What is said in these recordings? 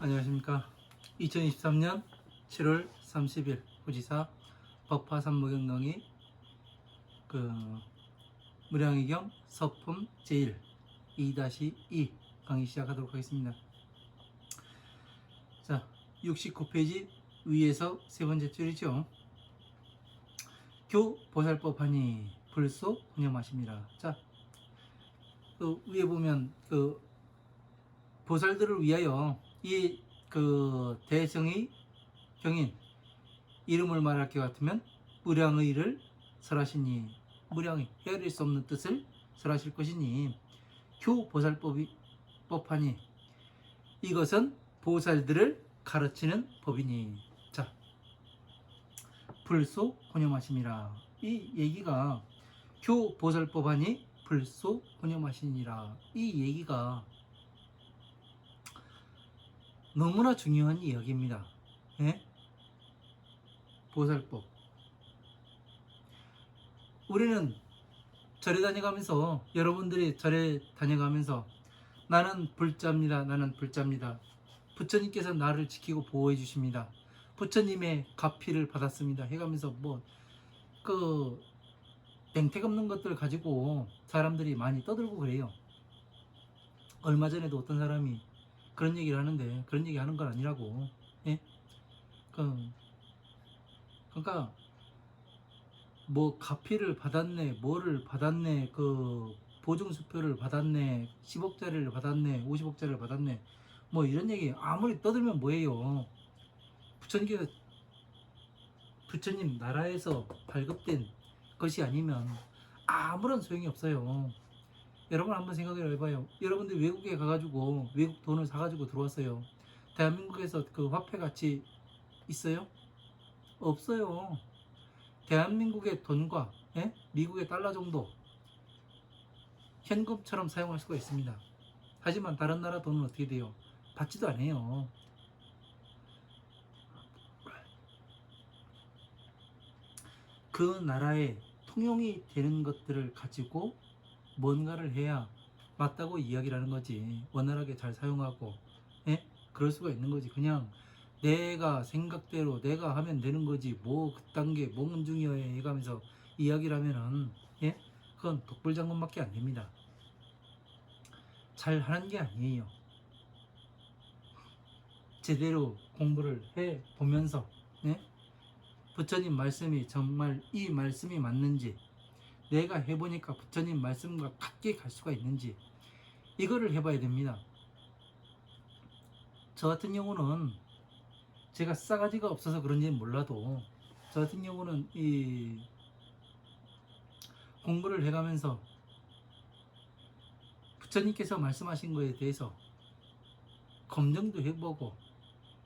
안녕하십니까. 2023년 7월 30일 후지사 법화 삼무경 강의 무량의경 서품 제1 2-2 강의 시작하도록 하겠습니다. 자, 69페이지 위에서 세 번째 줄이죠. 교 보살법하니 불소 혼념하심이라. 자, 위에 보면 보살들을 위하여 이 대성의 경인 이름을 말할 것 같으면 무량의를 설하시니, 무량의 헤아릴 수 없는 뜻을 설하실 것이니 교 보살법하니 이것은 보살들을 가르치는 법이니. 자, 불소 혼념하심이라. 이 얘기가 교 보살법하니 불소 혼념하시니라, 이 얘기가 너무나 중요한 이야기입니다. 예? 보살법. 우리는 절에 다녀가면서, 여러분들이 절에 다녀가면서 나는 불자입니다, 나는 불자입니다, 부처님께서 나를 지키고 보호해 주십니다, 부처님의 가피를 받았습니다 해가면서 맹택 없는 것들 가지고 사람들이 많이 떠들고 그래요. 얼마 전에도 어떤 사람이 그런 얘기를 하는데, 그런 얘기 하는 건 아니라고. 예? 그러니까 가피를 받았네, 뭐를 받았네, 보증수표를 받았네, 10억짜리를 받았네, 50억짜리를 받았네, 이런 얘기 아무리 떠들면 뭐예요. 부처님 나라에서 발급된 것이 아니면 아무런 소용이 없어요. 여러분 한번 생각을 해봐요. 여러분들 외국에 가가지고 외국 돈을 사가지고 들어왔어요. 대한민국에서 그 화폐 가치 있어요? 없어요. 대한민국의 돈과 미국의 달러 정도 현금처럼 사용할 수가 있습니다. 하지만 다른 나라 돈은 어떻게 돼요? 받지도 않아요. 그 나라에 통용이 되는 것들을 가지고 뭔가를 해야 맞다고 이야기를 하는 거지. 원활하게 잘 사용하고 그럴 수가 있는 거지. 그냥 내가 생각대로 내가 하면 되는 거지, 그딴 게 뭔 중요해 해가면서 이야기를 하면은 그건 독불장군밖에 안 됩니다. 잘 하는 게 아니에요. 제대로 공부를 해 보면서 부처님 말씀이 정말 이 말씀이 맞는지, 내가 해보니까 부처님 말씀과 같게 갈 수가 있는지, 이거를 해봐야 됩니다. 저 같은 경우는 제가 싸가지가 없어서 그런지는 몰라도, 저 같은 경우는 이 공부를 해가면서 부처님께서 말씀하신 거에 대해서 검증도 해보고,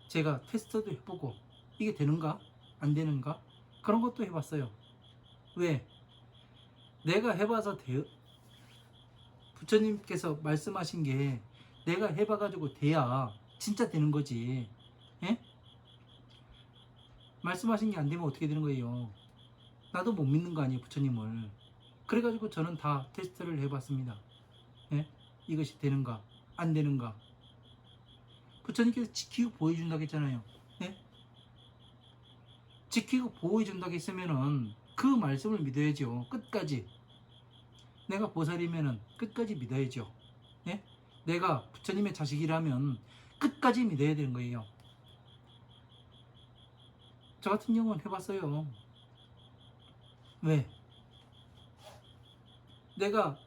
제가 테스트도 해보고, 이게 되는가 안 되는가 그런 것도 해봤어요. 왜? 내가 해봐서 부처님께서 말씀하신 게 내가 해봐가지고 돼야 진짜 되는 거지. 말씀하신 게 안 되면 어떻게 되는 거예요? 나도 못 믿는 거 아니에요, 부처님을. 그래가지고 저는 다 테스트를 해봤습니다. 이것이 되는가 안 되는가. 부처님께서 지키고 보여준다고 했잖아요. 지키고 보호해준다고 했으면은 그 말씀을 믿어야죠. 끝까지. 내가 보살이면은 끝까지 믿어야죠. 내가 부처님의 자식이라면 끝까지 믿어야 되는 거예요. 저 같은 경우는 해봤어요. 왜? 내가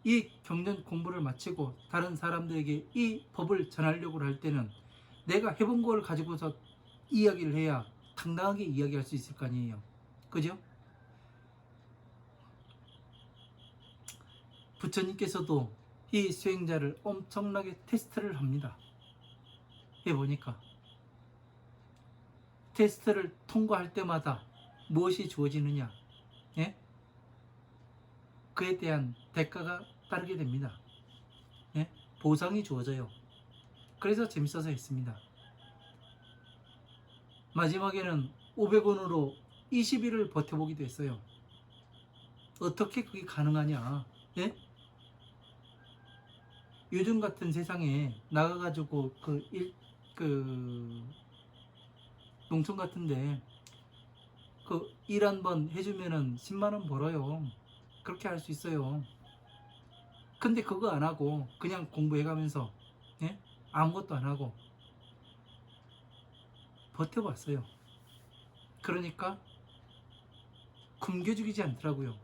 이 경전 공부를 마치고 다른 사람들에게 이 법을 전하려고 할 때는 내가 해본 걸 가지고서 이야기를 해야 당당하게 이야기할 수 있을 거 아니에요. 그죠? 부처님께서도 이 수행자를 엄청나게 테스트를 합니다. 해보니까 테스트를 통과할 때마다 무엇이 주어지느냐, 그에 대한 대가가 따르게 됩니다. 보상이 주어져요. 그래서 재밌어서 했습니다. 마지막에는 500원으로 20일을 버텨보기도 했어요. 어떻게 그게 가능하냐? 요즘 같은 세상에 나가가지고 그 농촌 같은데 그 일 한 번 해주면은 10만 원 벌어요. 그렇게 할 수 있어요. 근데 그거 안 하고 그냥 공부해가면서, 예? 아무것도 안 하고 버텨봤어요. 그러니까 굶겨 죽이지 않더라고요.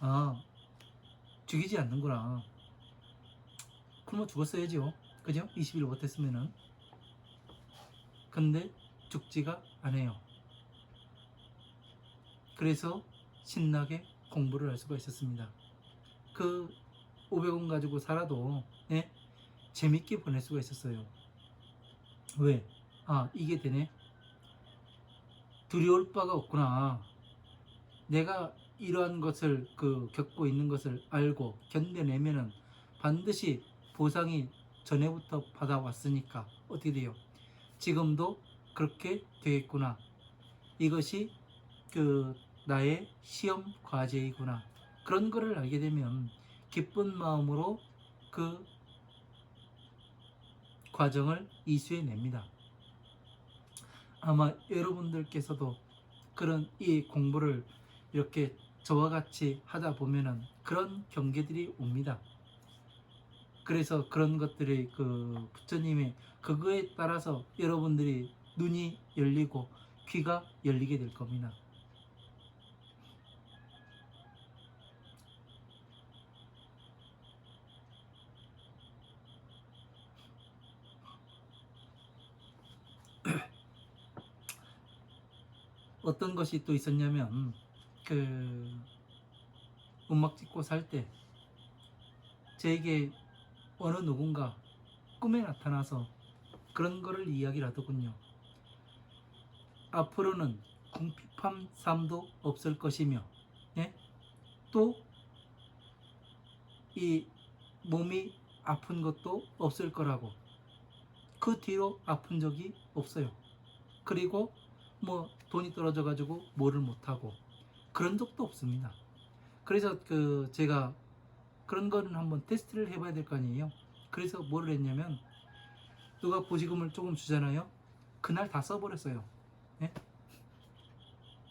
아, 죽이지 않는구나. 굶어 죽었어야죠. 그죠? 20일 못했으면은. 근데 죽지가 않아요. 그래서 신나게 공부를 할 수가 있었습니다. 그 500원 가지고 살아도, 예? 재밌게 보낼 수가 있었어요. 왜? 아, 이게 되네. 두려울 바가 없구나. 내가 이러한 것을 겪고 있는 것을 알고 견뎌내면은 반드시 보상이 전에부터 받아왔으니까 어떻게 돼요? 지금도 그렇게 되겠구나. 이것이 나의 시험 과제이구나. 그런 거를 알게 되면 기쁜 마음으로 그 과정을 이수해냅니다. 아마 여러분들께서도 그런 이 공부를 이렇게 저와 같이 하다 보면은 그런 경계들이 옵니다. 그래서 그런 것들이 부처님의 그거에 따라서 여러분들이 눈이 열리고 귀가 열리게 될 겁니다. 어떤 것이 또 있었냐면 음악 찍고 살 때 저에게 어느 누군가 꿈에 나타나서 그런 거를 이야기를 하더군요. 앞으로는 궁핍한 삶도 없을 것이며, 예? 또 이 몸이 아픈 것도 없을 거라고. 그 뒤로 아픈 적이 없어요. 그리고 뭐 돈이 떨어져 가지고 뭐를 못하고 그런 적도 없습니다. 그래서 제가 그런 거는 한번 테스트를 해봐야 될 거 아니에요. 그래서 뭐를 했냐면 누가 보시금을 조금 주잖아요. 그날 다 써버렸어요. 예?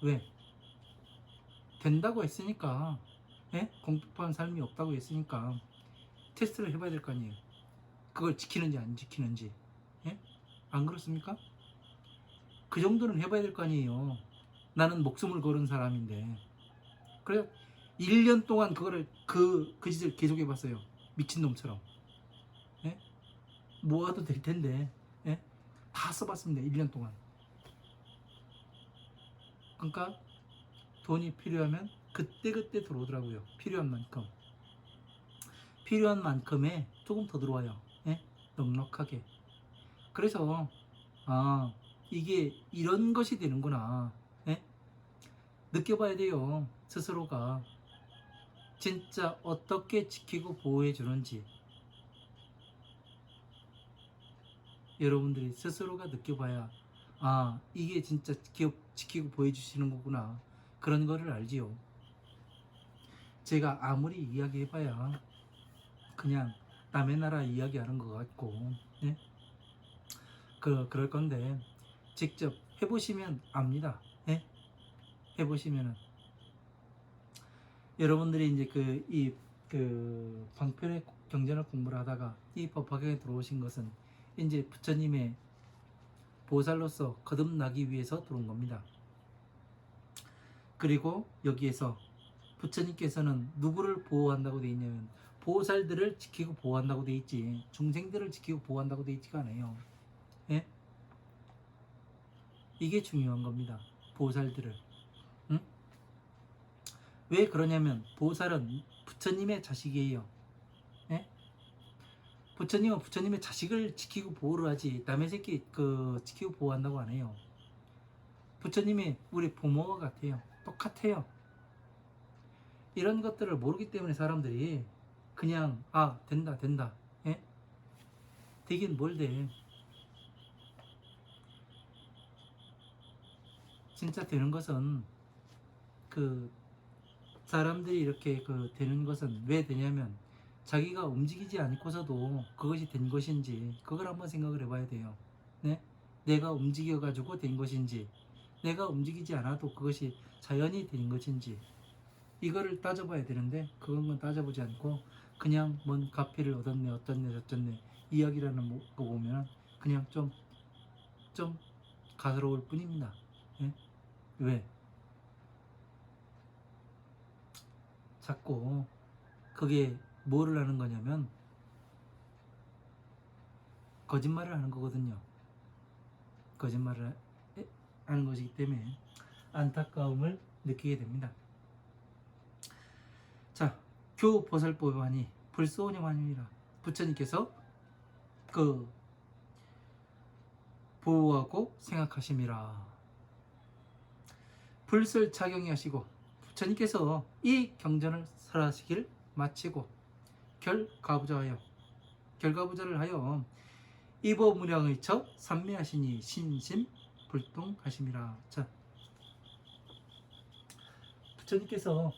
왜? 된다고 했으니까, 예? 공평한 삶이 없다고 했으니까 테스트를 해봐야 될 거 아니에요. 그걸 지키는지 안 지키는지. 예? 안 그렇습니까? 그 정도는 해봐야 될 거 아니에요. 나는 목숨을 걸은 사람인데. 그래 1년 동안 그거를 그 짓을 계속 해봤어요. 미친놈처럼. 예? 모아도 될 텐데. 예? 다 써봤습니다. 1년 동안. 그러니까 돈이 필요하면 그때그때 들어오더라고요. 필요한 만큼. 필요한 만큼에 조금 더 들어와요. 예? 넉넉하게. 그래서 아, 이게 이런 것이 되는구나. 예? 느껴봐야 돼요. 스스로가 진짜 어떻게 지키고 보호해 주는지 여러분들이 스스로가 느껴봐야 아, 이게 진짜 지키고 보호해 주시는 거구나. 그런 거를 알지요. 제가 아무리 이야기해봐야 그냥 남의 나라 이야기하는 것 같고, 예? 그럴 건데 직접 해보시면 압니다. 예? 해보시면은 여러분들이 이제 방편의 경전을 공부를 하다가 이 법화경에 들어오신 것은 이제 부처님의 보살로서 거듭나기 위해서 들어온 겁니다. 그리고 여기에서 부처님께서는 누구를 보호한다고 되어 있냐면 보살들을 지키고 보호한다고 되어 있지 중생들을 지키고 보호한다고 되어 있지가 않아요. 예? 이게 중요한 겁니다. 보살들을. 응? 왜 그러냐면 보살은 부처님의 자식이에요. 예? 부처님은 부처님의 자식을 지키고 보호를 하지 남의 새끼 지키고 보호한다고 안 해요. 부처님이 우리 부모와 같아요. 똑같아요. 이런 것들을 모르기 때문에 사람들이 그냥 아 된다 예? 되긴 뭘 돼. 진짜 되는 것은 사람들이 이렇게 되는 것은 왜 되냐면 자기가 움직이지 않고서도 그것이 된 것인지 그걸 한번 생각을 해봐야 돼요. 네? 내가 움직여 가지고 된 것인지, 내가 움직이지 않아도 그것이 자연이 된 것인지, 이거를 따져봐야 되는데 그건 따져보지 않고 그냥 뭔 가피를 얻었네, 어떻네 저쩌네 이야기라는 거 보면 그냥 좀 가스러울 뿐입니다. 예? 왜? 자꾸 그게 뭐를 하는 거냐면 거짓말을 하는 거거든요. 거짓말을 하는 것이기 때문에 안타까움을 느끼게 됩니다. 자, 교보살법하니 불소원영하니라. 부처님께서 그 보호하고 생각하심이라. 불설 착용이 하시고 부처님께서 이 경전을 설하시길 마치고 결가부자를 하여 이보무량의 처 삼매하시니 신심불통하심이라. 자, 부처님께서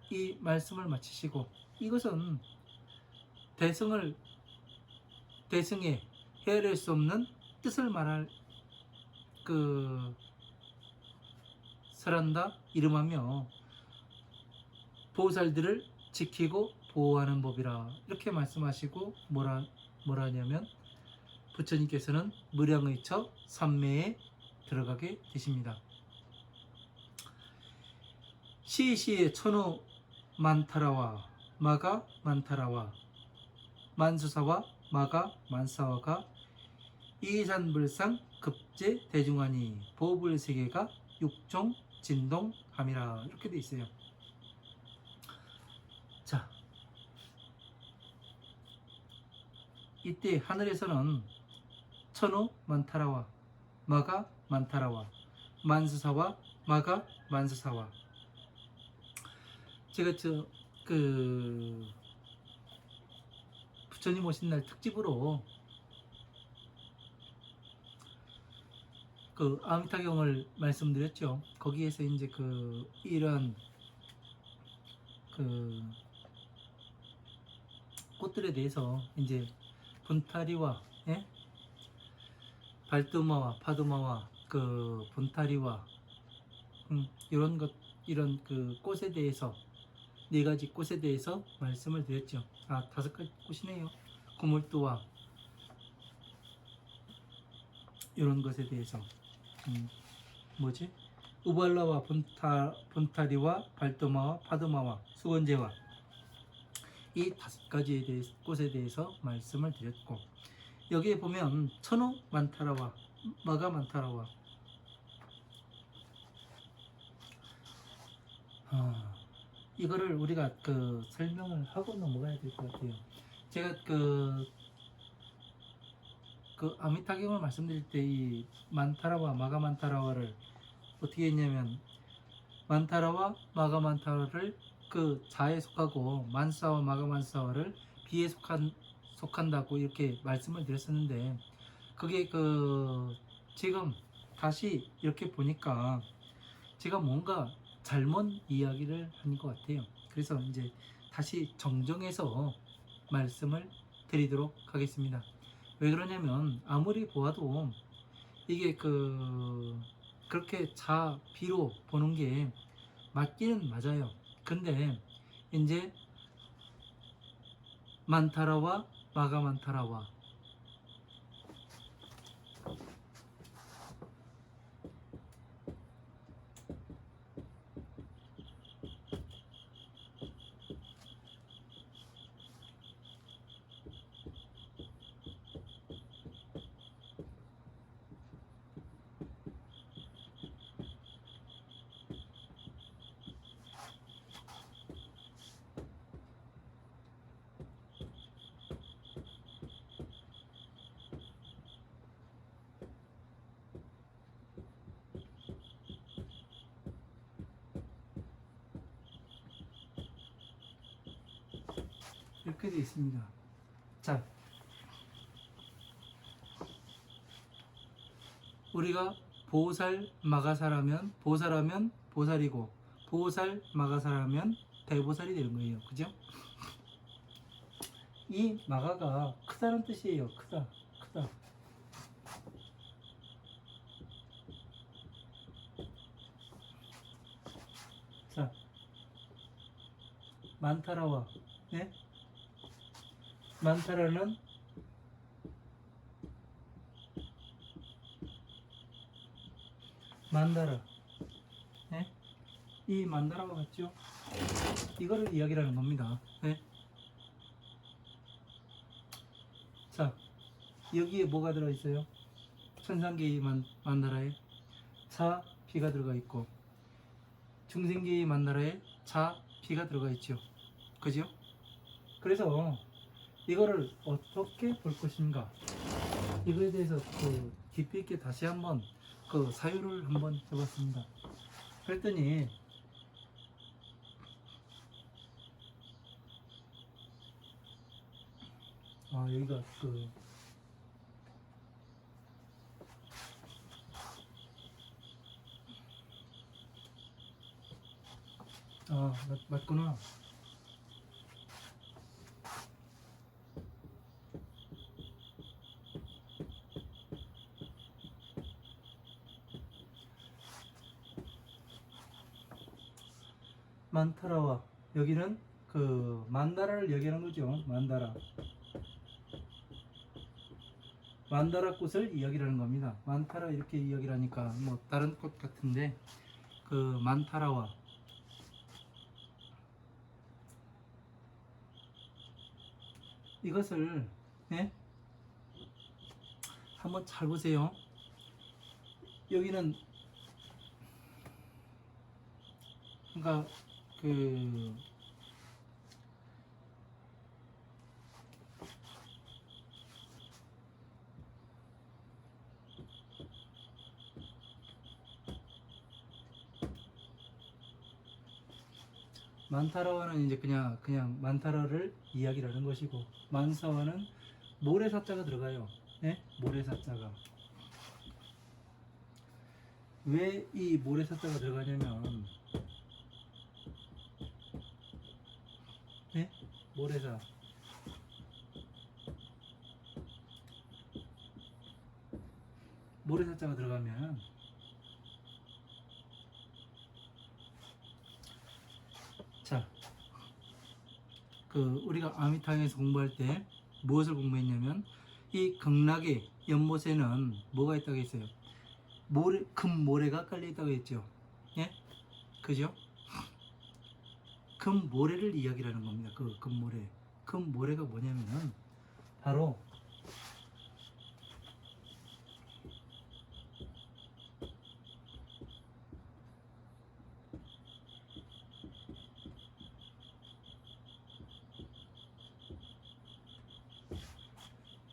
이 말씀을 마치시고 이것은 대승에 헤아릴 수 없는 뜻을 말할 설한다 이름하며 보살들을 지키고 보호하는 법이라 이렇게 말씀하시고 뭐라냐면 부처님께서는 무량의 처 삼매에 들어가게 되십니다. 시시의 천호 만타라와 마가 만타라와 만수사와 마가 만사와가 이산불상 급제 대중하니 보불세계가 육종 진동함이라 이렇게 돼 있어요. 자, 이때 하늘에서는 천호 만타라와 마가 만타라와 만수사와 마가 만수사와 제가 부처님 오신 날 특집으로 아미타경을 말씀드렸죠. 거기에서 이제 이런 꽃들에 대해서 이제 분타리와 발두마와 파두마와 분타리와 이런 꽃에 대해서 4가지 꽃에 대해서 말씀을 드렸죠. 5가지 꽃이네요. 구물두와 이런 것에 대해서 우발라와 분타리와 발도마와 파도마와 수건제와 이 5가지에 대해서 꽃에 대해서 말씀을 드렸고 여기에 보면 천호 만타라와 마가 만타라와 이거를 우리가 설명을 하고 넘어가야 될 것 같아요. 제가 아미타경을 말씀드릴 때 이 만타라와 마가 만타라와를 어떻게 했냐면 만타라와 마가 만타라를 자에 속하고 만사와 마가 만사와를 비에 속한다고 이렇게 말씀을 드렸었는데 그게 지금 다시 이렇게 보니까 제가 뭔가 잘못 이야기를 한 것 같아요. 그래서 이제 다시 정정해서 말씀을 드리도록 하겠습니다. 왜 그러냐면 아무리 보아도 이게 그렇게 비로 보는 게 맞기는 맞아요. 근데 이제 만타라와 마가 만타라와 이렇게 되어 있습니다. 자, 우리가 보살 마가사라면 보살이고 보살, 마가사라면 대보살이 되는 거예요. 그죠? 이 마가가 크다는 뜻이에요. 크다, 크다. 자, 만타라와, 네? 만타라는 만다라, 네? 이 만다라가 같죠? 이거를 이야기하는 겁니다. 네? 자, 여기에 뭐가 들어있어요? 천상계의 만다라에 자, 비가 들어가 있고, 중생계의 만다라에 자, 비가 들어가 있죠. 그죠? 그래서 이거를 어떻게 볼 것인가, 이거에 대해서 깊이 있게 다시 한번 사유를 한번 해봤습니다. 그랬더니 여기가 맞구나. 만타라와 여기는 만다라를 얘기하는 거죠. 만다라 꽃을 이야기하는 겁니다. 만타라 이렇게 이야기를 하니까 뭐 다른 꽃 같은데 만타라와 이것을 한번 잘 보세요. 여기는 그러니까 만타라와는 이제 그냥 만타라를 이야기를 하는 것이고, 만사와는 모래사자가 들어가요. 네? 모래사자가. 왜 이 모래사자가 들어가냐면, 네? 모래사자가 들어가면 자, 우리가 아미타에서 공부할 때 무엇을 공부했냐면, 이 극락의 연못에는 뭐가 있다고 했어요? 금모래가 깔려 있다고 했죠. 예? 그죠? 금모래를 이야기를 하는 겁니다. 금모래. 금모래가 뭐냐면은 바로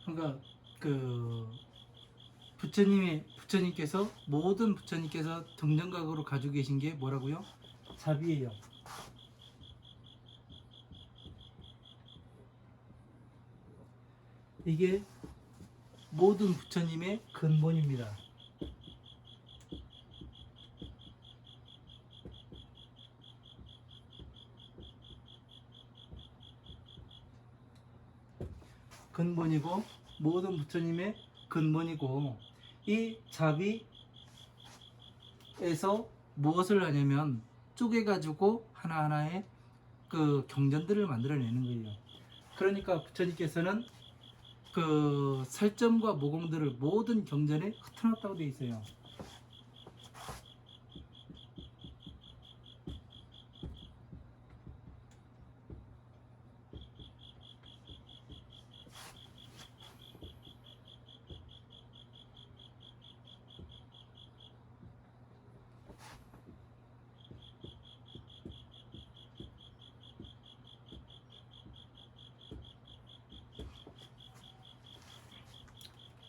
그러니까 부처님께서 모든 부처님께서 등정각으로 가지고 계신 게 뭐라고요? 자비예요. 이게 모든 부처님의 근본입니다. 근본이고, 모든 부처님의 근본이고, 이 자비에서 무엇을 하냐면 쪼개가지고 하나하나의 경전들을 만들어내는 거예요. 그러니까 부처님께서는 살점과 모공들을 모든 경전에 흩어놨다고 되어 있어요.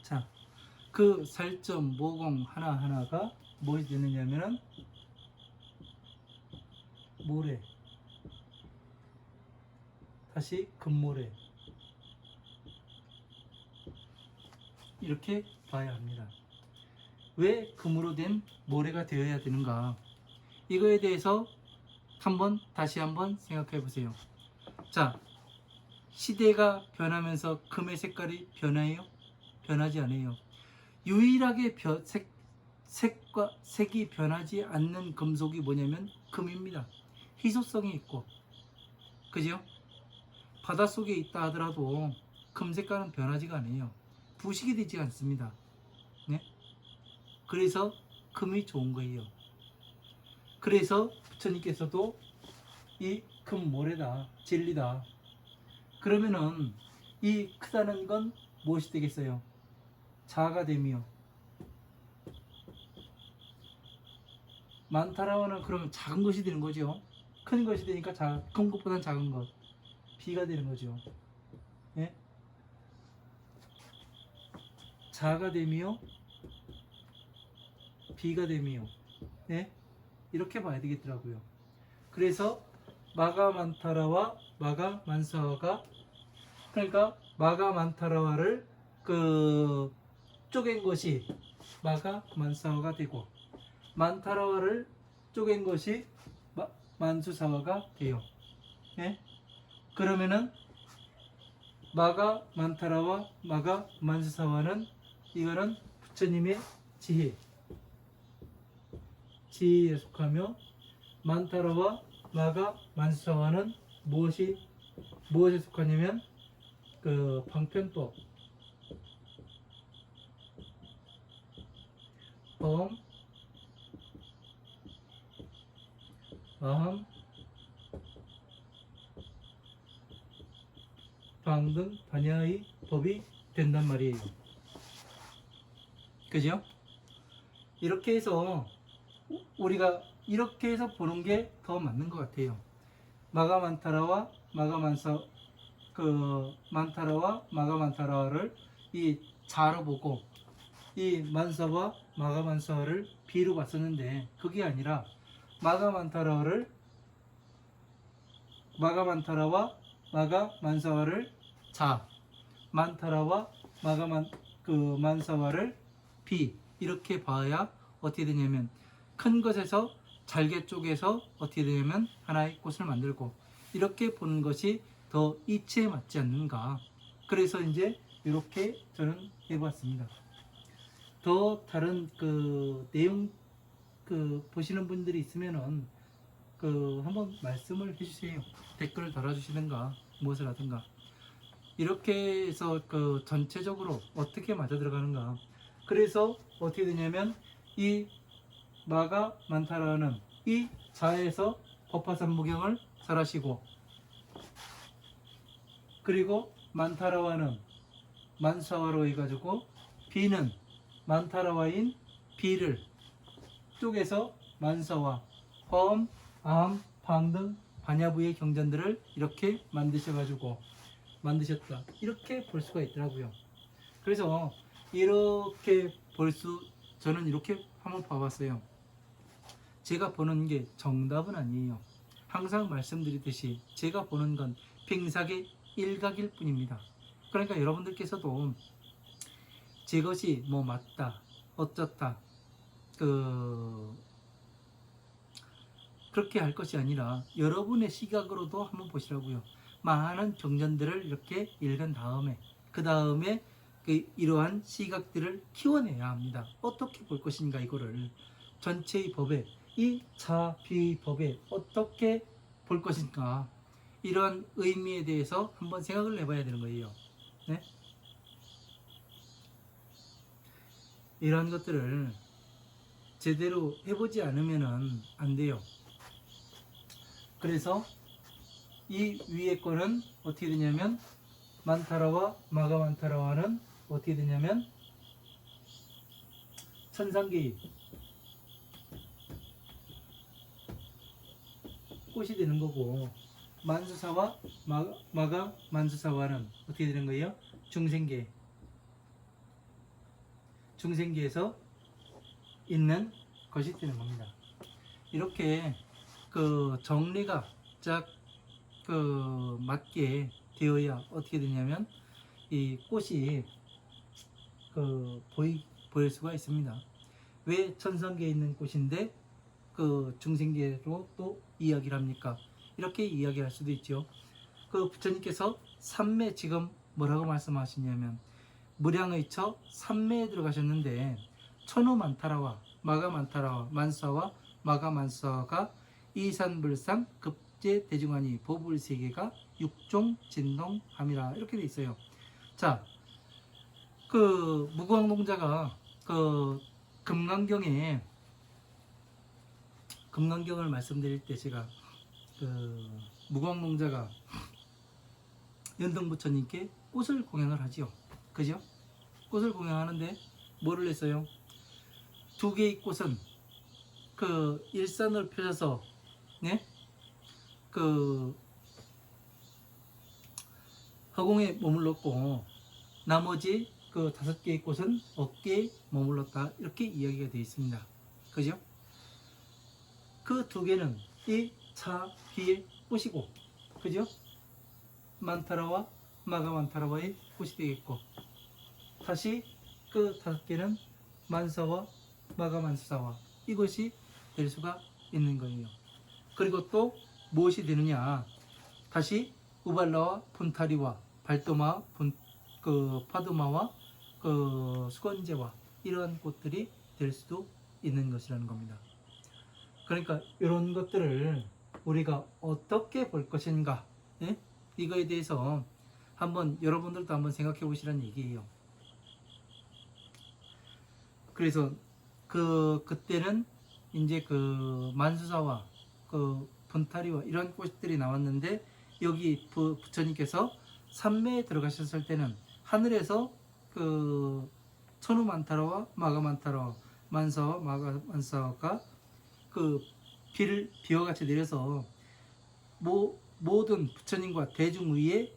자, 살점, 모공 하나하나가 무엇이 되느냐면은 모래, 다시 금모래, 이렇게 봐야 합니다. 왜 금으로 된 모래가 되어야 되는가? 이거에 대해서 다시 한번 생각해 보세요. 자, 시대가 변하면서 금의 색깔이 변해요? 변하지 않아요. 유일하게 색이 변하지 않는 금속이 뭐냐면 금입니다. 희소성이 있고, 그죠? 바닷속에 있다 하더라도 금 색깔은 변하지가 않아요. 부식이 되지 않습니다. 네? 그래서 금이 좋은 거예요. 그래서 부처님께서도 이 금 모래다, 진리다. 그러면은 이 크다는 건 무엇이 되겠어요? 자아가 되며, 많다라고는 그러면 작은 것이 되는 거죠. 큰 것이 되니까 큰 것보다는 작은 것, 비가 되는 거죠. 예? 자가 되며 비가 되며, 예? 이렇게 봐야 되겠더라고요. 그래서 마가만타라와 마가만사와가, 그러니까 마가만타라와를 쪼갠 것이 마가만사와가 되고, 만타라와를 쪼갠 것이 만수사와가 돼요. 예? 그러면은 마가만타라와 마가만수사와는, 이거는 부처님의 지혜에 속하며, 만타라와 마가만수사와는 무엇에 속하냐면 방편법, 범, 아함, 방 등 반야의 법이 된단 말이에요. 그죠? 이렇게 해서 우리가 이렇게 해서 보는 게 더 맞는 것 같아요. 마가만타라와 마가만타라와를 이 자로 보고, 이 만사와 마가만사를 비로 봤었는데, 그게 아니라 마가만타라와 마가만사와를 자, 만타라와 만사와를 비, 이렇게 봐야 어떻게 되냐면, 큰 것에서 잘게 쪼개서 어떻게 되냐면 하나의 꽃을 만들고, 이렇게 보는 것이 더 이치에 맞지 않는가. 그래서 이제 이렇게 저는 해봤습니다. 더 다른 내용 보시는 분들이 있으면은 한번 말씀을 해주세요. 댓글을 달아주시든가 무엇을 하든가. 이렇게 해서 전체적으로 어떻게 맞아 들어가는가. 그래서 어떻게 되냐면, 이 마가만타라는 이 자에서 법화삼무경을 설하시고, 그리고 만타라와는 만사와로 해가지고, 비는 만타라와인 비를 쪼개서 만사와, 허엄, 아함, 방 등 반야부의 경전들을 이렇게 만드셨다. 이렇게 볼 수가 있더라고요. 그래서 이렇게 저는 이렇게 한번 봐봤어요. 제가 보는 게 정답은 아니에요. 항상 말씀드리듯이 제가 보는 건 빙삭의 일각일 뿐입니다. 그러니까 여러분들께서도 제 것이 뭐 맞다, 어쩌다, 그렇게 할 것이 아니라 여러분의 시각으로도 한번 보시라고요. 많은 경전들을 이렇게 읽은 다음에, 그 다음에 이러한 시각들을 키워내야 합니다. 어떻게 볼 것인가, 이거를 전체의 법에, 이 자비법에 어떻게 볼 것인가, 이런 의미에 대해서 한번 생각을 해봐야 되는 거예요. 네? 이런 것들을 제대로 해보지 않으면 안 돼요. 그래서 이 위에 거는 어떻게 되냐면, 만타라와 마가만타라와는 어떻게 되냐면 천상계의 꽃이 되는 거고, 만수사와 마가만수사와는 어떻게 되는 거예요? 중생계에서 있는 것이 되는 겁니다. 이렇게 정리가 쫙 맞게 되어야 어떻게 되냐면, 이 꽃이 보일 수가 있습니다. 왜 천상계에 있는 꽃인데 그 중생계로 또 이야기를 합니까? 이렇게 이야기할 수도 있죠. 그 부처님께서 삼매 지금 뭐라고 말씀하시냐면 무량의 처 삼매에 들어가셨는데 천우만타라와 마가만타라와 만사와 마가만사가 이산불상 급제 대중하니 보불세계가 육종 진동함이라 이렇게 돼 있어요. 자, 그 무광농자가 그 금강경을 말씀드릴 때 제가 그 무광농자가 연등부처님께 꽃을 공양을 하지요. 그죠? 꽃을 공양하는데 뭐를 했어요? 두 개의 꽃은 그 일산을 펴셔서 네? 그 허공에 머물렀고 나머지 그 다섯 개의 꽃은 어깨에 머물렀다 이렇게 이야기가 되어 있습니다. 그죠? 그 두 개는 이 차, 비의 꽃이고 그죠? 만타라와 마가만타라와의 꽃이 되겠고 다시 그 다섯 개는 만사와 마가만사와 이것이 될 수가 있는 거예요. 그리고 또 무엇이 되느냐? 다시 우발라와 푼타리와 발도마, 그 파도마와 그 수건제와 이러한 꽃들이 될 수도 있는 것이라는 겁니다. 그러니까 이런 것들을 우리가 어떻게 볼 것인가, 예? 이거에 대해서 한번 여러분들도 한번 생각해 보시라는 얘기예요. 그래서 그때는 이제 그 만수사와 그 분타리와 이런 꽃들이 나왔는데 여기 부처님께서 삼매에 들어가셨을 때는 하늘에서 그 천우만타라와 마가만타라와 만사와 마가만사가 그 비와 같이 내려서 모든 부처님과 대중 위에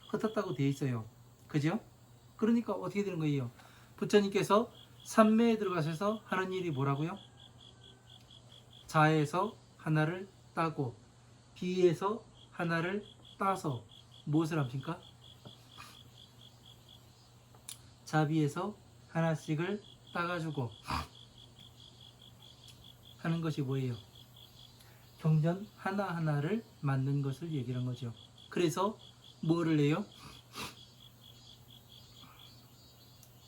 흩었다고 되어 있어요. 그죠? 그러니까 어떻게 되는 거예요? 부처님께서 삼매에 들어가셔서 하는 일이 뭐라고요? 자에서 하나를 따고 비에서 하나를 따서 무엇을 합니까? 자비에서 하나씩을 따가지고 하는 것이 뭐예요? 경전 하나하나를 만든 것을 얘기한 거죠. 그래서 뭐를 해요?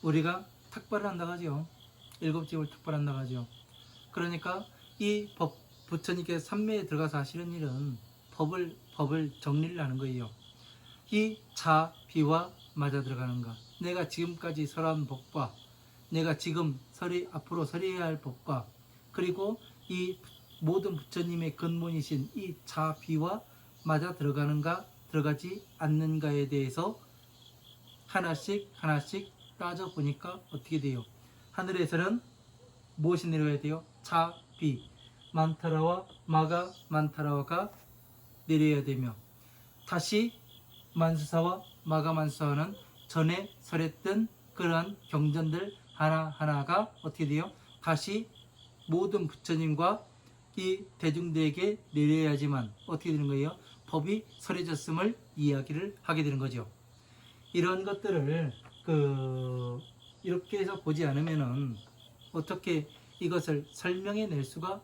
우리가 탁발을 한다고 하죠. 일곱 집을 탁발한다고 하죠. 그러니까 이 부처님께서 삼매에 들어가서 하시는 일은 법을 정리를 하는 거예요. 이 자, 비와 맞아 들어가는 것. 내가 지금까지 설한 법과 내가 지금 앞으로 설해야 할 법과 그리고 이 모든 부처님의 근본이신 이 자, 비와 맞아 들어가는가 들어가지 않는가에 대해서 하나씩 따져 보니까 어떻게 돼요? 하늘에서는 무엇이 내려야 돼요? 자, 비, 만타라와 마가 만타라와가 내려야 되며 다시 만수사와 마가 만수사는 전에 설했던 그러한 경전들 하나하나가 어떻게 돼요? 다시 모든 부처님과 이 대중들에게 내려야지만 어떻게 되는 거예요? 법이 설해졌음을 이야기를 하게 되는 거죠. 이런 것들을 이렇게 해서 보지 않으면은 어떻게 이것을 설명해 낼 수가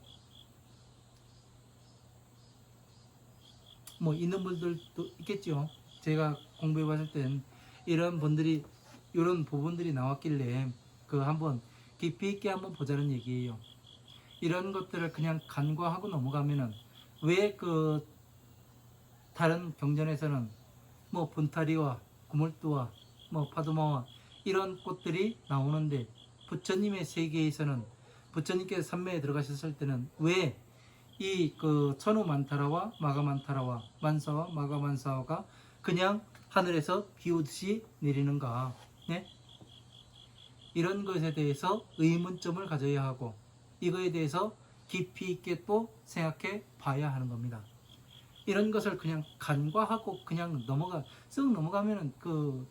뭐 있는 분들도 있겠죠. 제가 공부해 봤을 땐 이런 부분들이 나왔길래 한번 깊이 있게 한번 보자는 얘기예요. 이런 것들을 그냥 간과하고 넘어가면은 왜 다른 경전에서는 뭐 분타리와 구물두와 뭐 파도마와 이런 꽃들이 나오는데 부처님의 세계에서는 부처님께서 삼매에 들어가셨을 때는 왜 이 천우만타라와 마가만타라와 만사와 마가만사가 그냥 하늘에서 비오듯이 내리는가? 네? 이런 것에 대해서 의문점을 가져야 하고 이거에 대해서 깊이 있게 또 생각해 봐야 하는 겁니다. 이런 것을 그냥 간과하고 그냥 쓱 넘어가면은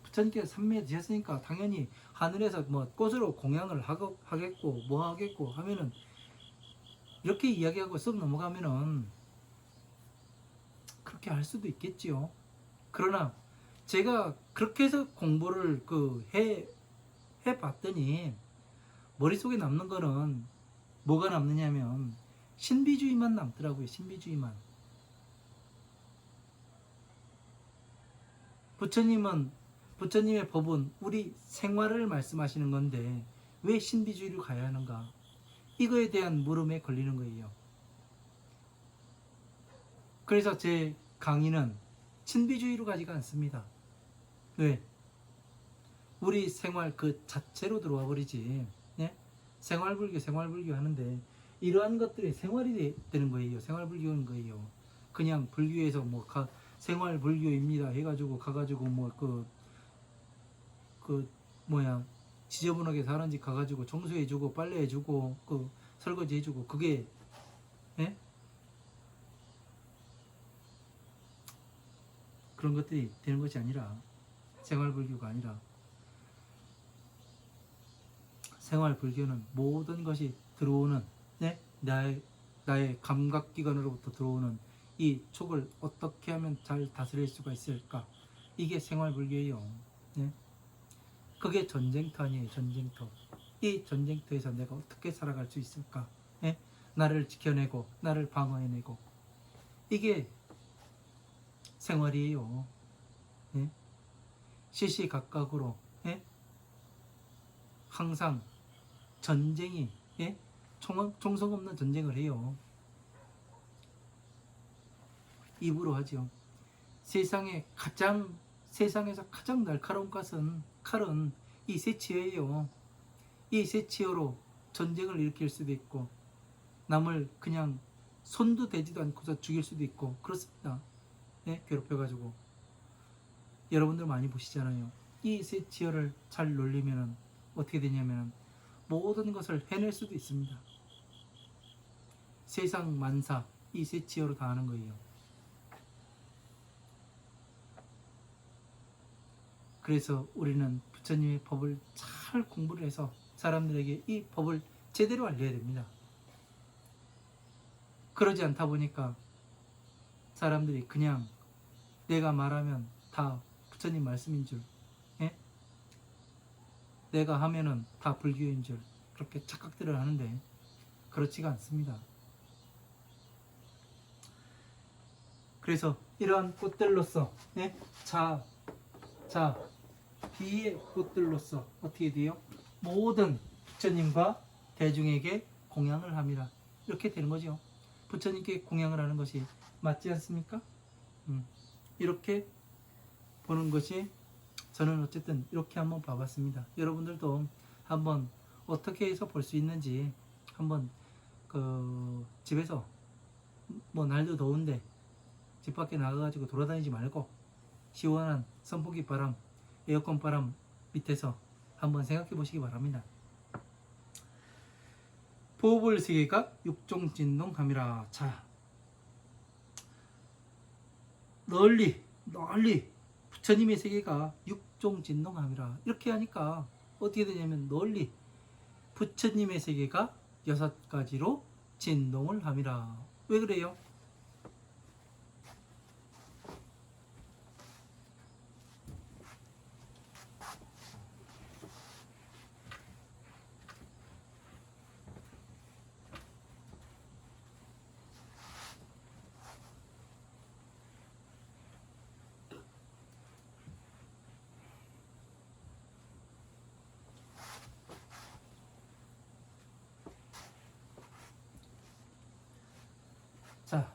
부처님께서 삼매에 드셨으니까 당연히 하늘에서 뭐 꽃으로 공양을 하겠고 뭐 하겠고 하면은 이렇게 이야기하고 쓱 넘어가면은 그렇게 할 수도 있겠지요. 그러나 제가 그렇게 해서 공부를 해봤더니 머릿속에 남는 거는 뭐가 남느냐면 신비주의만 남더라고요. 신비주의만. 부처님의 법은 우리 생활을 말씀하시는 건데 왜 신비주의로 가야 하는가? 이거에 대한 물음에 걸리는 거예요. 그래서 제 강의는 신비주의로 가지가 않습니다. 왜? 우리 생활 그 자체로 들어와 버리지. 예? 생활불교 하는데 이러한 것들이 생활이 되는 거예요. 생활불교인 거예요. 그냥 불교에서 뭐 생활불교입니다 해가지고 가가지고 뭐 뭐야 지저분하게 사는 집 가가지고 청소해주고 빨래해주고 그 설거지해주고 그게 예? 그런 것들이 되는 것이 아니라 생활불교가 아니라 생활불교는 모든 것이 들어오는 네? 나의 감각기관으로부터 들어오는 이 촉을 어떻게 하면 잘 다스릴 수가 있을까? 이게 생활불교예요. 네? 그게 전쟁터 아니에요. 전쟁터. 이 전쟁터에서 내가 어떻게 살아갈 수 있을까? 예? 나를 지켜내고 나를 방어해내고 이게 생활이에요. 예? 시시각각으로 예? 항상 전쟁이 예? 총성 없는 전쟁을 해요. 입으로 하죠. 세상에서 가장 날카로운 칼은 이 세치어예요. 이 세치어로 전쟁을 일으킬 수도 있고 남을 그냥 손도 대지도 않고서 죽일 수도 있고 그렇습니다. 네? 괴롭혀가지고 여러분들 많이 보시잖아요. 이 세치어를 잘 놀리면 어떻게 되냐면 모든 것을 해낼 수도 있습니다. 세상 만사 이 세치어로 다 하는 거예요. 그래서 우리는 부처님의 법을 잘 공부를 해서 사람들에게 이 법을 제대로 알려야 됩니다. 그러지 않다 보니까 사람들이 그냥 내가 말하면 다 부처님 말씀인 줄, 예? 내가 하면은 다 불교인 줄 그렇게 착각들을 하는데 그렇지가 않습니다. 그래서 이러한 꽃들로서 예? 비의 꽃들로서 어떻게 돼요? 모든 부처님과 대중에게 공양을 합니다. 이렇게 되는 거죠. 부처님께 공양을 하는 것이 맞지 않습니까? 이렇게 보는 것이 저는 어쨌든 이렇게 한번 봐봤습니다. 여러분들도 한번 어떻게 해서 볼 수 있는지 한번 집에서 뭐 날도 더운데 집 밖에 나가가지고 돌아다니지 말고 시원한 선풍기 바람, 에어컨 바람 밑에서 한번 생각해 보시기 바랍니다. 보불 세계가 육종진동함이라. 자, 널리 부처님의 세계가 육종진동함이라. 이렇게 하니까 어떻게 되냐면 널리 부처님의 세계가 6가지로 진동을 함이라. 왜 그래요? 자,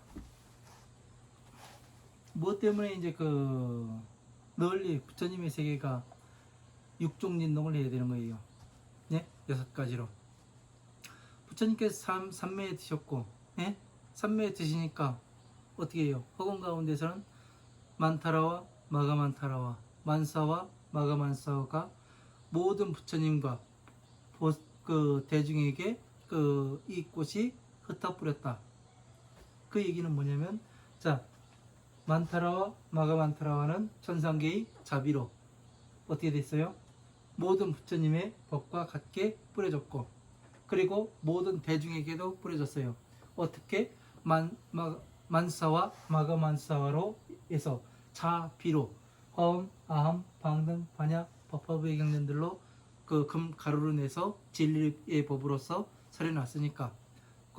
무엇 때문에 이제 널리 부처님의 세계가 육종진동을 해야 되는 거예요. 네? 6가지로. 부처님께서 삼매에 드셨고, 예? 삼매에 드시니까 어떻게 해요? 허공 가운데서는 만타라와 마가만타라와 만사와 마가만사가 모든 부처님과 대중에게 이 꽃이 흩어뿌렸다. 그 얘기는 뭐냐면, 자, 만타라와 마가만타라와는 천상계의 자비로 어떻게 됐어요? 모든 부처님의 법과 같게 뿌려졌고, 그리고 모든 대중에게도 뿌려졌어요. 어떻게? 만사와 마가만사와로 해서 자비로 허음, 아함, 방등, 반야, 법화부의 경전들로 금 가루로 내서 진리의 법으로서 설해놨으니까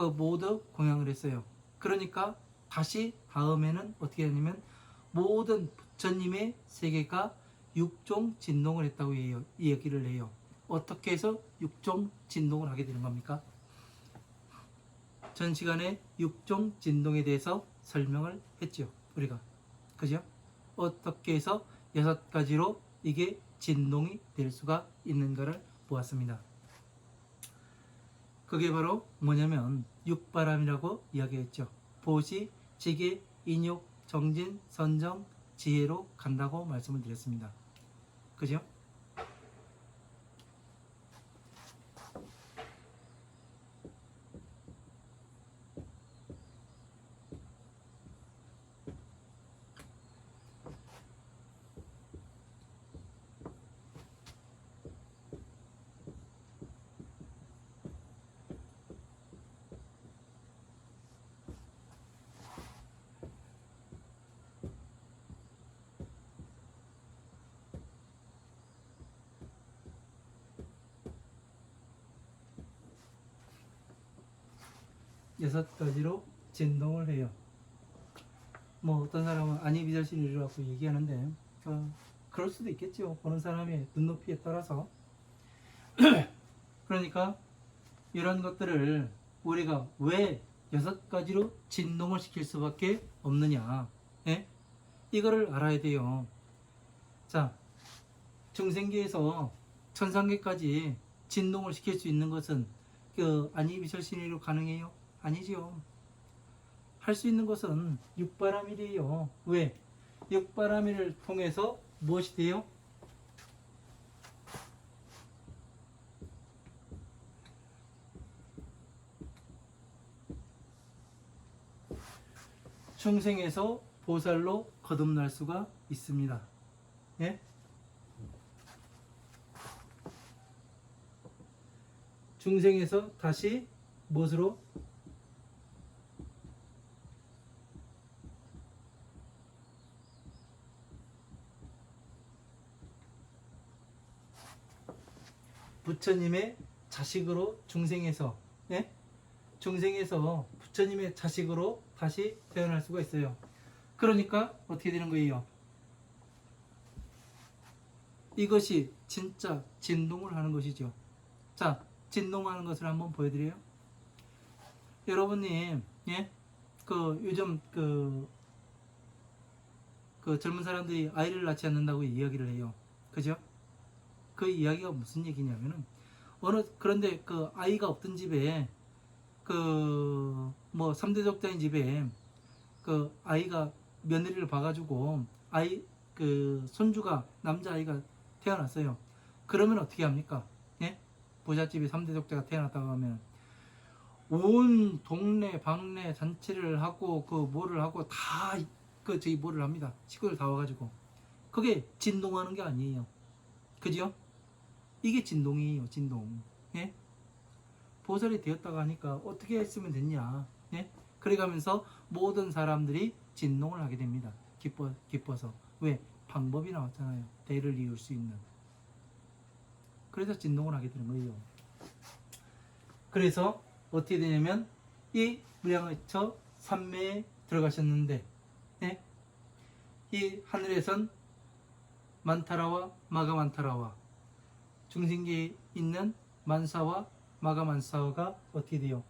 그 모두 공양을 했어요. 그러니까 다시 다음에는 어떻게 되냐면 모든 부처님의 세계가 육종 진동을 했다고 얘기를 해요. 어떻게 해서 육종 진동을 하게 되는 겁니까? 전 시간에 육종 진동에 대해서 설명을 했죠. 우리가. 그죠? 어떻게 해서 6가지로 이게 진동이 될 수가 있는가를 보았습니다. 그게 바로 뭐냐면 육바람이라고 이야기했죠. 보시, 지계, 인욕, 정진, 선정, 지혜로 간다고 말씀을 드렸습니다. 그죠? 여섯 가지로 진동을 해요. 뭐 어떤 사람은 안이비절신이라고 얘기하는데 그럴 수도 있겠죠. 보는 사람의 눈높이에 따라서. 그러니까 이런 것들을 우리가 왜 6가지로 진동을 시킬 수밖에 없느냐, 예? 이거를 알아야 돼요. 자, 중생계에서 천상계까지 진동을 시킬 수 있는 것은 안이비절신이로 가능해요? 아니죠. 할 수 있는 것은 육바라밀이에요. 왜? 육바라밀을 통해서 무엇이 돼요? 중생에서 보살로 거듭날 수가 있습니다. 예? 중생에서 다시 무엇으로? 부처님의 자식으로 중생에서, 예? 중생에서 부처님의 자식으로 다시 태어날 수가 있어요. 그러니까 어떻게 되는 거예요? 이것이 진짜 진동을 하는 것이죠. 자, 진동하는 것을 한번 보여드려요. 여러분님, 예? 요즘 젊은 사람들이 아이를 낳지 않는다고 이야기를 해요. 그죠? 그 이야기가 무슨 얘기냐면은 그런데 그 아이가 없던 집에 뭐 3대 독자인 집에 그 아이가 며느리를 봐가지고 손주가 남자아이가 태어났어요. 그러면 어떻게 합니까? 예? 부잣집에 3대 독자가 태어났다고 하면 온 동네 방네 잔치를 하고 뭐를 하고 다 저기 뭐를 합니다. 식구들 다 와가지고 그게 진동하는 게 아니에요. 그죠? 이게 진동이에요. 진동. 예? 보살이 되었다가 하니까 어떻게 했으면 됐냐. 예? 그래가면서 모든 사람들이 진동을 하게 됩니다. 기뻐서. 왜? 방법이 나왔잖아요. 대를 이을 수 있는. 그래서 진동을 하게 되는 거예요. 그래서 어떻게 되냐면 이 무량의처 삼매에 들어가셨는데, 예? 이 하늘에선 만타라와 마가만타라와 중생계에 있는 만사와 마가만사가 어떻게 돼요?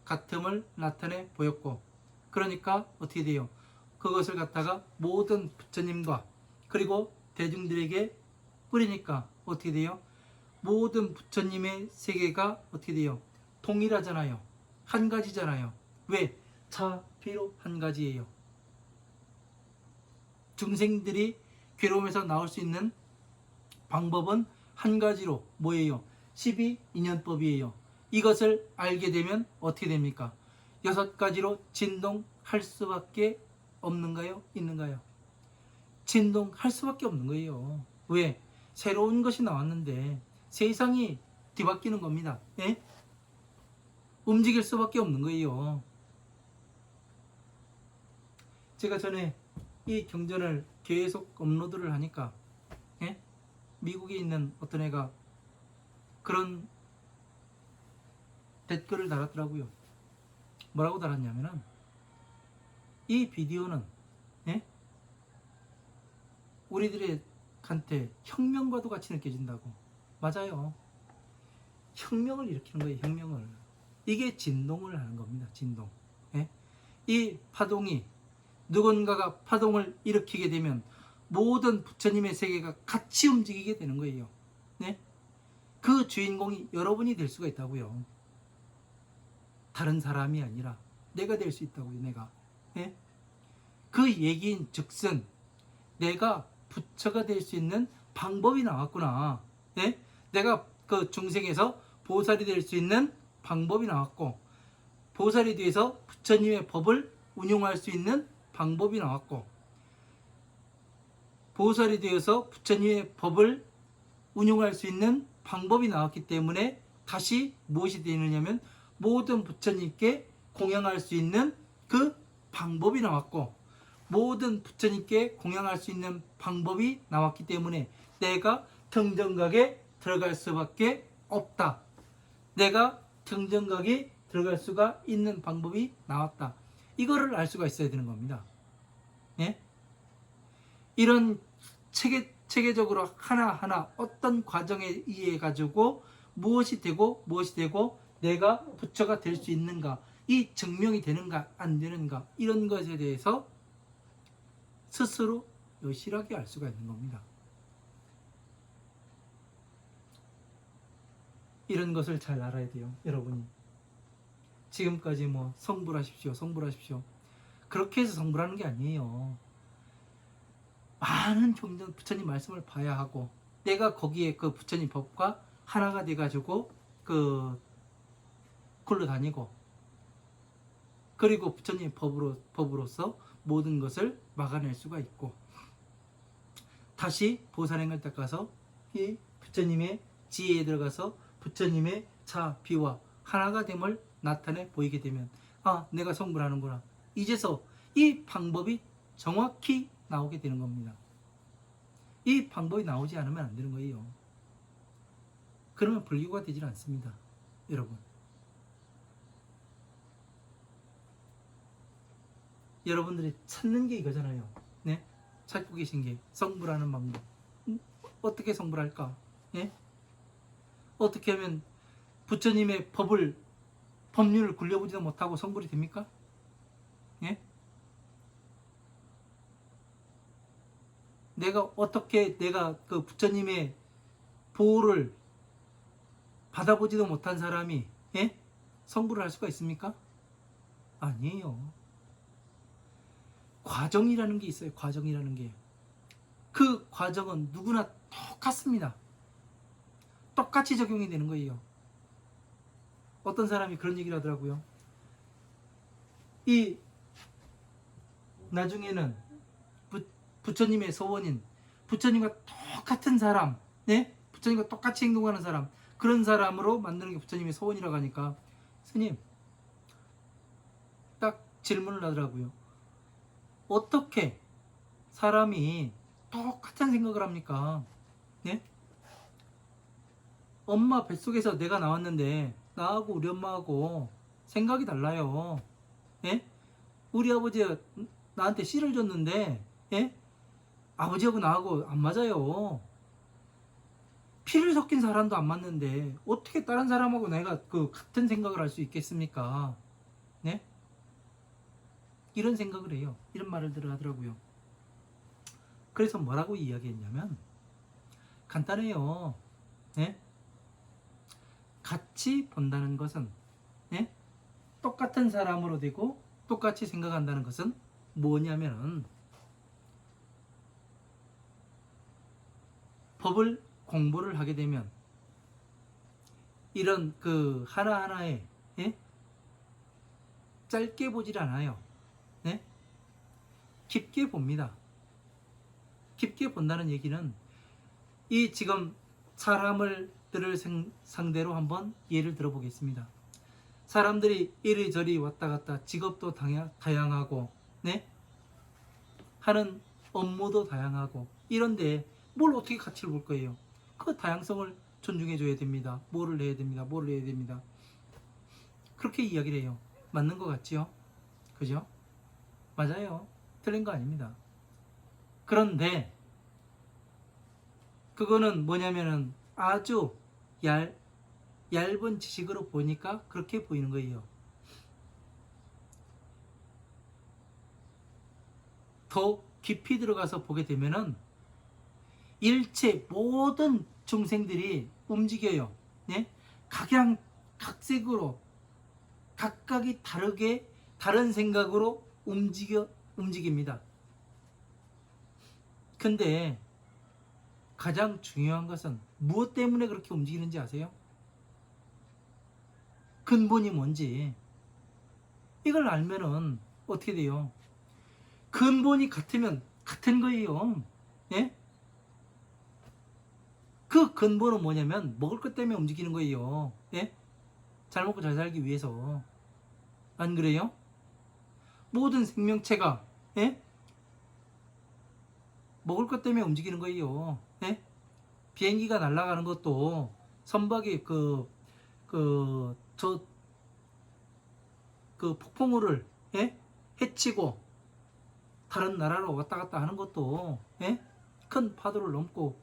같음을 나타내 보였고, 그러니까 어떻게 돼요? 그것을 갖다가 모든 부처님과 그리고 대중들에게 뿌리니까 어떻게 돼요? 모든 부처님의 세계가 어떻게 돼요? 동일하잖아요. 한 가지잖아요. 왜? 차, 피로 한 가지예요. 중생들이 괴로움에서 나올 수 있는 방법은 한 가지로 뭐예요? 12인연법이에요. 이것을 알게 되면 어떻게 됩니까? 6가지로 진동할 수밖에 없는가요? 있는가요? 진동할 수밖에 없는 거예요. 왜? 새로운 것이 나왔는데 세상이 뒤바뀌는 겁니다. 예? 움직일 수밖에 없는 거예요. 제가 전에 이 경전을 계속 업로드를 하니까, 예? 미국에 있는 어떤 애가 그런 댓글을 달았더라고요. 뭐라고 달았냐면은 이 비디오는 예? 우리들한테 혁명과도 같이 느껴진다고. 맞아요. 혁명을 일으키는 거예요. 혁명을. 이게 진동을 하는 겁니다. 진동. 예? 이 파동이 누군가가 파동을 일으키게 되면 모든 부처님의 세계가 같이 움직이게 되는 거예요. 네? 그 주인공이 여러분이 될 수가 있다고요. 다른 사람이 아니라 내가 될 수 있다고요. 내가. 예? 그 얘기인 즉슨 내가 부처가 될 수 있는 방법이 나왔구나. 예? 내가 그 중생에서 보살이 될 수 있는 방법이 나왔고, 보살이 돼서 부처님의 법을 운용할 수 있는 방법이 나왔고, 보살이 되어서 부처님의 법을 운용할 수 있는 방법이 나왔기 때문에 다시 무엇이 되느냐면 모든 부처님께 공양할 수 있는 그 방법이 나왔고, 모든 부처님께 공양할 수 있는 방법이 나왔기 때문에 내가 등정각에 들어갈 수밖에 없다. 내가 등정각에 들어갈 수가 있는 방법이 나왔다. 이거를 알 수가 있어야 되는 겁니다. 예? 이런 체계적으로 하나하나 어떤 과정에 의해 가지고 무엇이 되고 내가 부처가 될 수 있는가, 이 증명이 되는가 안 되는가, 이런 것에 대해서 스스로 여실하게 알 수가 있는 겁니다. 이런 것을 잘 알아야 돼요. 여러분이 지금까지 뭐 성불하십시오 그렇게 해서 성불하는 게 아니에요. 많은 종전 부처님 말씀을 봐야 하고, 내가 거기에 그 부처님 법과 하나가 돼가지고 그 굴러다니고, 그리고 부처님 법으로서 모든 것을 막아낼 수가 있고, 다시 보살행을 닦아서 이 부처님의 지혜에 들어가서 부처님의 자, 비와 하나가 됨을 나타내 보이게 되면, 아, 내가 성불하는구나. 이제서 이 방법이 정확히 나오게 되는 겁니다. 이 방법이 나오지 않으면 안 되는 거예요. 그러면 불교가 되질 않습니다. 여러분. 여러분들이 찾는 게 이거잖아요. 네? 찾고 계신 게 성불하는 방법. 어떻게 성불할까? 예? 어떻게 하면 부처님의 법률을 굴려보지도 못하고 성불이 됩니까? 예? 내가 그 부처님의 보호를 받아보지도 못한 사람이 예? 성불을 할 수가 있습니까? 아니에요. 과정이라는 게 있어요. 과정이라는 게. 그 과정은 누구나 똑같습니다. 똑같이 적용이 되는 거예요. 어떤 사람이 그런 얘기를 하더라고요. 이 나중에는 부처님의 서원인, 부처님과 똑같은 사람, 네? 부처님과 똑같이 행동하는 사람, 그런 사람으로 만드는 게 부처님의 서원이라고 하니까 스님 딱 질문을 하더라고요. 어떻게 사람이 똑같은 생각을 합니까? 네? 엄마 뱃속에서 내가 나왔는데 나하고 우리 엄마하고 생각이 달라요. 예? 우리 아버지가 나한테 씨를 줬는데 예? 아버지하고 나하고 안 맞아요. 피를 섞인 사람도 안 맞는데 어떻게 다른 사람하고 내가 그 같은 생각을 할 수 있겠습니까? 네? 이런 생각을 해요. 이런 말을 하더라고요. 그래서 뭐라고 이야기했냐면 간단해요. 네? 같이 본다는 것은 네? 똑같은 사람으로 되고 똑같이 생각한다는 것은 뭐냐면은 법을 공부를 하게 되면 이런 그 하나하나에 예? 짧게 보질 않아요. 네? 깊게 봅니다. 깊게 본다는 얘기는 이 지금 사람들을 상대로 한번 예를 들어보겠습니다. 사람들이 이리저리 왔다 갔다 직업도 다양하고 네? 하는 업무도 다양하고 이런데 뭘 어떻게 가치를 볼 거예요? 그 다양성을 존중해 줘야 됩니다. 뭐를 해야 됩니다. 그렇게 이야기를 해요. 맞는 것 같지요? 그죠? 맞아요. 틀린 거 아닙니다. 그런데 그거는 뭐냐면은 아주 얇은 지식으로 보니까 그렇게 보이는 거예요. 더 깊이 들어가서 보게 되면은 일체 모든 중생들이 움직여요. 예? 각양각색으로 각각이 다르게 다른 생각으로 움직입니다. 근데 가장 중요한 것은 무엇 때문에 그렇게 움직이는지 아세요? 근본이 뭔지 이걸 알면은 어떻게 돼요? 근본이 같으면 같은 거예요. 예? 그 근본은 뭐냐면 먹을 것 때문에 움직이는 거예요. 예? 잘 먹고 잘 살기 위해서. 안 그래요? 모든 생명체가 예? 먹을 것 때문에 움직이는 거예요. 예? 비행기가 날아가는 것도 선박이 그 폭풍우를 예? 헤치고 다른 나라로 왔다 갔다 하는 것도 예? 큰 파도를 넘고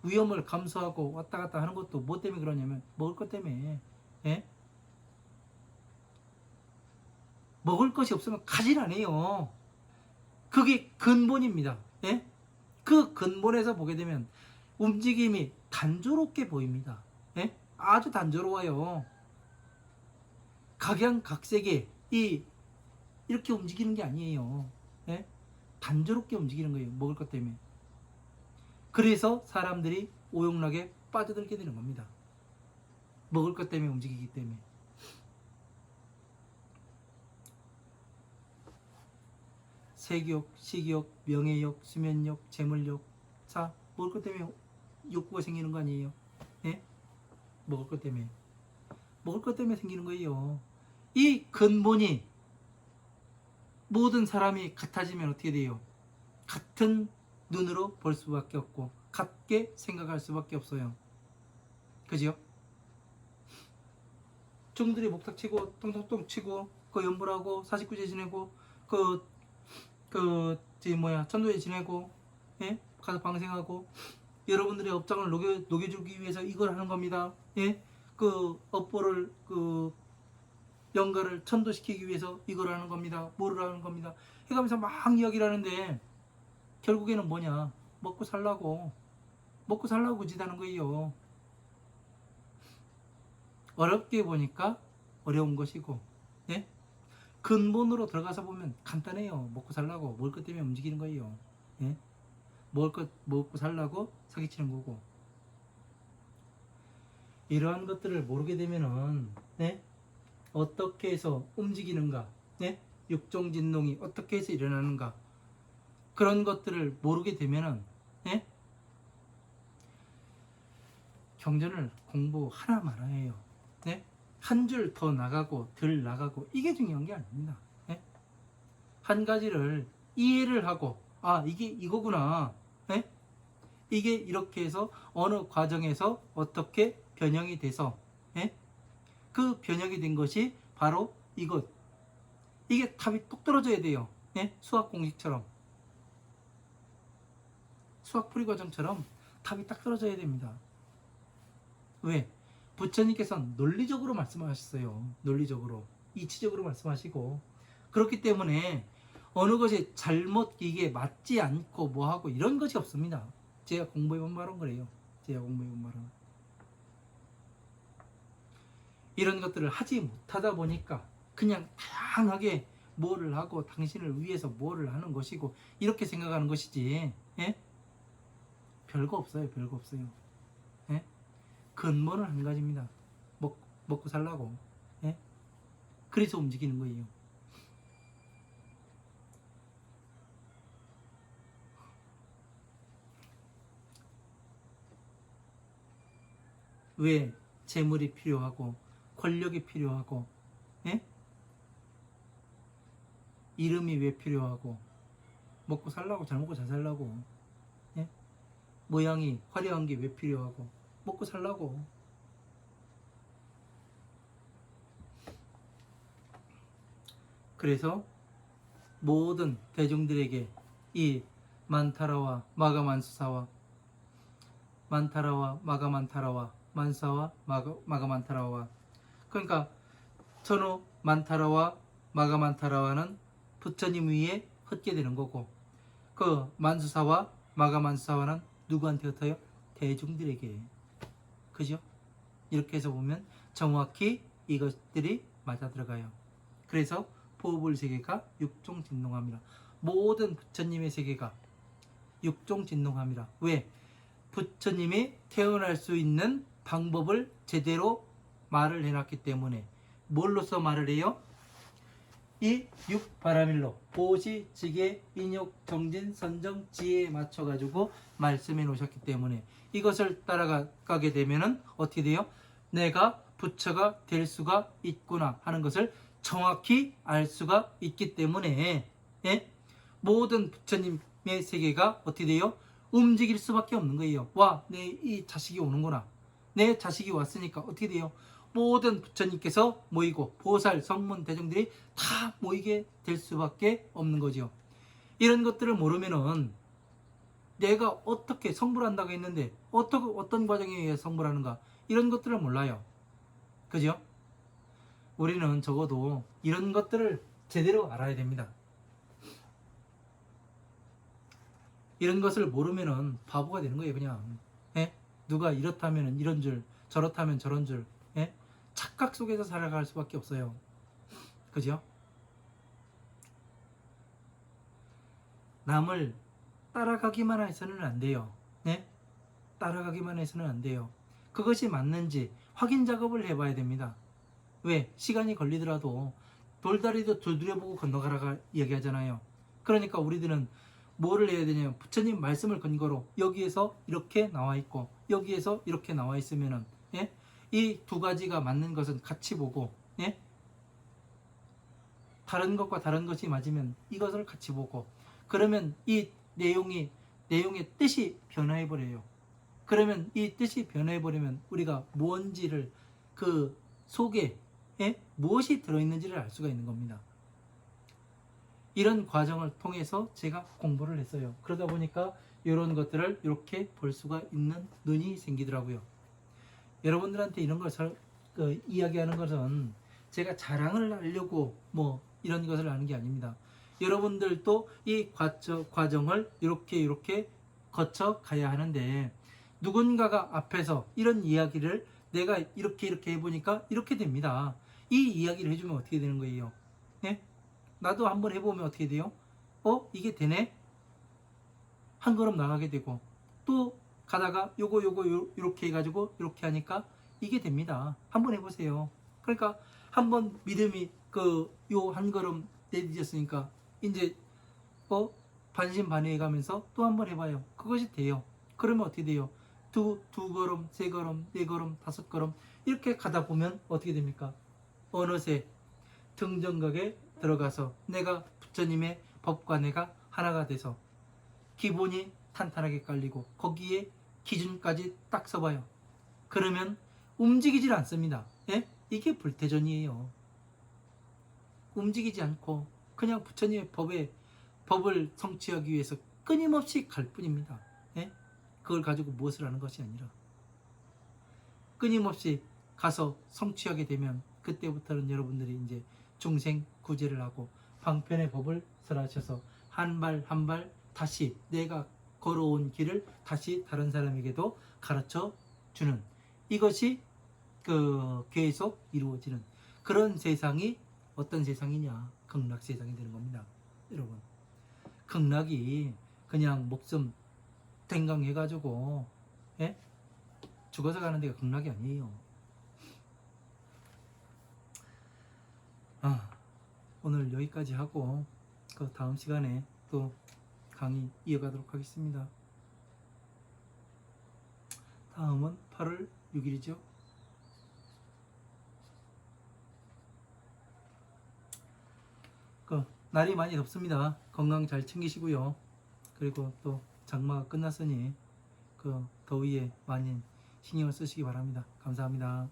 위험을 감수하고 왔다 갔다 하는 것도 뭐 때문에 그러냐면 먹을 것 때문에. 예? 먹을 것이 없으면 가진 않아요. 그게 근본입니다. 예? 그 근본에서 보게 되면 움직임이 단조롭게 보입니다. 예? 아주 단조로워요. 각양각색의 이렇게 움직이는 게 아니에요. 예? 단조롭게 움직이는 거예요. 먹을 것 때문에. 그래서 사람들이 오용락에 빠져들게 되는 겁니다. 먹을 것 때문에 움직이기 때문에. 색욕, 식욕, 명예욕, 수면욕, 재물욕. 자, 먹을 것 때문에 욕구가 생기는 거 아니에요? 예? 먹을 것 때문에. 먹을 것 때문에 생기는 거예요. 이 근본이 모든 사람이 같아지면 어떻게 돼요? 같은 눈으로 볼 수밖에 없고 같게 생각할 수밖에 없어요. 그죠? 중들이 목탁 치고 똥똥똥 치고 그 연불하고 사십구제 지내고 천도제 지내고 예? 가서 방생하고 여러분들의 업장을 녹여주기 위해서 이걸 하는 겁니다. 예? 그 업보를 영가를 천도시키기 위해서 이걸 하는 겁니다. 뭐를 하는 겁니다. 해가면서 막 이야기를 하는데 결국에는 뭐냐? 먹고 살라고 그짓하는 거예요. 어렵게 보니까 어려운 것이고, 예? 근본으로 들어가서 보면 간단해요. 먹고 살라고 먹을 것 때문에 움직이는 거예요. 예? 먹고 살라고 사기치는 거고. 이러한 것들을 모르게 되면은 예? 어떻게 해서 움직이는가, 예? 육종진농이 어떻게 해서 일어나는가, 그런 것들을 모르게 되면은 예? 경전을 공부 하나 말아요. 네? 한 줄 더 나가고 덜 나가고 이게 중요한 게 아닙니다. 예? 한 가지를 이해를 하고 이게 이거구나. 예? 이게 이렇게 해서 어느 과정에서 어떻게 변형이 돼서 예? 그 변형이 된 것이 바로 이것. 이게 답이 똑 떨어져야 돼요. 예? 수학 공식처럼, 수학 풀이 과정처럼 답이 딱 떨어져야 됩니다. 왜? 부처님께서는 논리적으로 말씀하셨어요. 논리적으로. 이치적으로 말씀하시고. 그렇기 때문에 어느 것이 잘못 이게 맞지 않고 뭐하고 이런 것이 없습니다. 제가 공부해본 바로는 그래요. 제가 공부해본 바로는. 이런 것들을 하지 못하다 보니까 그냥 다양하게 뭐를 하고 당신을 위해서 뭐를 하는 것이고 이렇게 생각하는 것이지. 예? 별거 없어요. 별거 없어요. 예? 근본은 한 가지입니다. 먹고 살라고. 예? 그래서 움직이는 거예요. 왜 재물이 필요하고 권력이 필요하고 예? 이름이 왜 필요하고 먹고 살라고, 잘 먹고 잘 살라고. 예? 모양이 화려한 게 왜 필요하고 먹고 살라고. 그래서 모든 대중들에게 이 만타라와 마가만수사와 만타라와 마가만타라와 만사와 마가만타라와, 그러니까 천우 만타라와 마가만타라와는 부처님 위에 흩게 되는 거고, 그 만수사와 마가만수사와는 누구한테 흩어요? 대중들에게. 그죠? 이렇게 해서 보면 정확히 이것들이 맞아 들어가요. 그래서 보불 세계가 육종진동합니다. 모든 부처님의 세계가 육종진동합니다. 왜? 부처님이 태어날 수 있는 방법을 제대로 말을 해놨기 때문에. 뭘로써 말을 해요? 이 육바라밀로 보시, 지계, 인욕, 정진, 선정, 지혜에 맞춰가지고 말씀해 놓으셨기 때문에 이것을 따라가게 되면은 어떻게 돼요? 내가 부처가 될 수가 있구나 하는 것을 정확히 알 수가 있기 때문에, 예? 모든 부처님의 세계가 어떻게 돼요? 움직일 수밖에 없는 거예요. 와, 내 이 자식이 오는구나. 내 자식이 왔으니까 어떻게 돼요? 모든 부처님께서 모이고 보살, 성문, 대중들이 다 모이게 될 수밖에 없는 거죠. 이런 것들을 모르면은 내가 어떻게 성불 한다고 했는데 어떤 과정에 의해 성불하는가, 이런 것들을 몰라요. 그죠? 우리는 적어도 이런 것들을 제대로 알아야 됩니다. 이런 것을 모르면은 바보가 되는 거예요, 그냥. 예? 누가 이렇다면 이런 줄, 저렇다면 저런 줄, 예? 착각 속에서 살아갈 수밖에 없어요. 그죠? 남을 따라가기만 해서는 안 돼요. 네? 따라가기만 해서는 안 돼요. 그것이 맞는지 확인 작업을 해봐야 됩니다. 왜? 시간이 걸리더라도 돌다리도 두드려보고 건너가라가 얘기하잖아요. 그러니까 우리들은 뭐를 해야 되냐면 부처님 말씀을 근거로 여기에서 이렇게 나와 있고 여기에서 이렇게 나와 있으면은, 예? 이 두 가지가 맞는 것은 같이 보고, 예? 다른 것과 다른 것이 맞으면 이것을 같이 보고, 그러면 이 내용의 뜻이 변화해 버려요. 그러면 이 뜻이 변화해 버리면 우리가 뭔지를, 그 속에, 예? 무엇이 들어있는지를 알 수가 있는 겁니다. 이런 과정을 통해서 제가 공부를 했어요. 그러다 보니까 이런 것들을 이렇게 볼 수가 있는 눈이 생기더라고요. 여러분들한테 이런 걸 이야기하는 것은 제가 자랑을 하려고 뭐 이런 것을 하는 게 아닙니다. 여러분들도 이 과정을 이렇게 거쳐 가야 하는데, 누군가가 앞에서 이런 이야기를 내가 이렇게 해보니까 이렇게 됩니다. 이 이야기를 해주면 어떻게 되는 거예요? 예? 나도 한번 해보면 어떻게 돼요? 이게 되네? 한 걸음 나가게 되고, 또 가다가 요거 요렇게 해가지고 이렇게 하니까 이게 됩니다. 한번 해보세요. 그러니까 한번 믿음이 요 한 걸음 내딛었으니까 이제 반신반의해 가면서 또 한번 해봐요. 그것이 돼요. 그러면 어떻게 돼요? 두 걸음, 세 걸음, 네 걸음, 다섯 걸음 이렇게 가다 보면 어떻게 됩니까? 어느새 등정각에 들어가서 내가 부처님의 법과 내가 하나가 돼서 기본이 탄탄하게 깔리고 거기에 기준까지 딱 써봐요. 그러면 움직이질 않습니다. 예? 이게 불태전이에요. 움직이지 않고 그냥 부처님의 법을 성취하기 위해서 끊임없이 갈 뿐입니다. 예? 그걸 가지고 무엇을 하는 것이 아니라 끊임없이 가서 성취하게 되면 그때부터는 여러분들이 이제 중생 구제를 하고 방편의 법을 설하셔서 한 발 한 발 다시 내가 걸어온 길을 다시 다른 사람에게도 가르쳐 주는, 이것이 계속 이루어지는 그런 세상이 어떤 세상이냐? 극락 세상이 되는 겁니다. 여러분, 극락이 그냥 목숨 댕강해가지고, 예? 죽어서 가는 데가 극락이 아니에요. 오늘 여기까지 하고 그 다음 시간에 또 강의 이어가도록 하겠습니다. 다음은 8월 6일이죠. 날이 많이 덥습니다. 건강 잘 챙기시고요. 그리고 또 장마가 끝났으니 더위에 많이 신경을 쓰시기 바랍니다. 감사합니다.